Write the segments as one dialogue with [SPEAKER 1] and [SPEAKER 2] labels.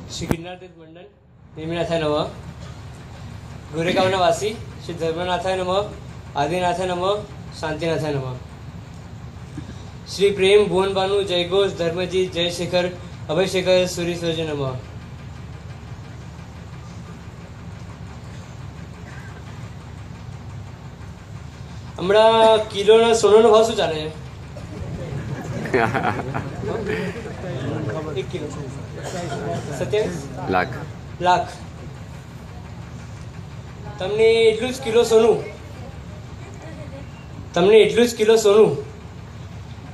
[SPEAKER 1] श्री गिरनार तीर्थ मंडल नेमिनाथाय नमः। गोरेगावना वासी श्री धर्मनाथाय नमः, आदिनाथाय नमः, शांतिनाथाय नमः। श्री प्रेम भुवन भानु जय घोष धर्मजीत जय शेखर अभय शेखर सूर्य सूर्य नमः। हमारा किलो ना सोनो नो भाव शू चाले है? 1 किलो 27 लाख तमने એટલું જ કિલો સોનું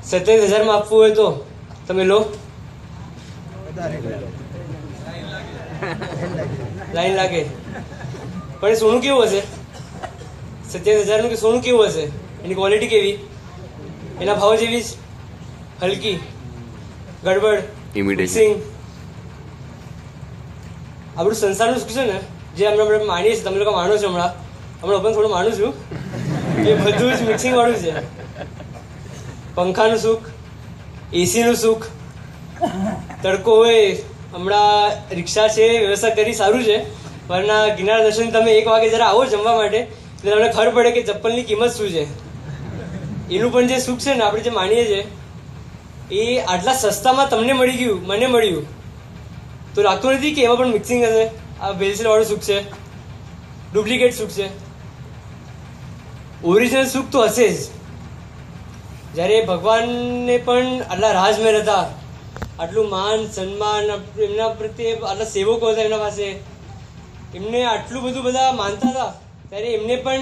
[SPEAKER 1] 27,000 માં આપવું હોય તો તમે લો। લાઈન લાગે પણ સોનું કેવું હશે? 27,000 નું કે સોનું કેવું હશે? એની ક્વોલિટી કેવી? એના ભાવ જેવી જ હલકી ગડબડ મિક્સિંગ આપણું સંસારનું સુખ છે ને જે આપણે માનીએ છીએ, તમે લોકો માનો છો, હમણાં પણ થોડું માનું છું, એ બધું જ મિક્સિંગ વાળું છે। પંખાનું સુખ, એસીનું સુખ, તડકો હોય, હમણાં રિક્ષા છે વ્યવસ્થા કરી સારું છે, વરના ગિરનાર દર્શન તમે 1 વાગે જરા આવો જમવા માટે એટલે તમને ખબર પડે કે ચપ્પલની કિંમત શું છે। એનું પણ જે સુખ છે ને આપણે જે માનીએ છીએ એ આટલા સસ્તામાં તમને મળી ગયું, મને મળ્યું તો લાગતું નથી કે એમાં પણ મિક્સિંગ હશે। આ ભેળસેળ વાળું સુખ છે, ડુપ્લિકેટ સુખ છે। ઓરિજિનલ સુખ તો હશે જ। જ્યારે ભગવાનને પણ આટલા રાજમહેલ હતા, આટલું માન સન્માન, એમના પ્રત્યે આટલા સેવકો હતા એમના પાસે, એમને આટલું બધું બધા માનતા હતા, ત્યારે એમને પણ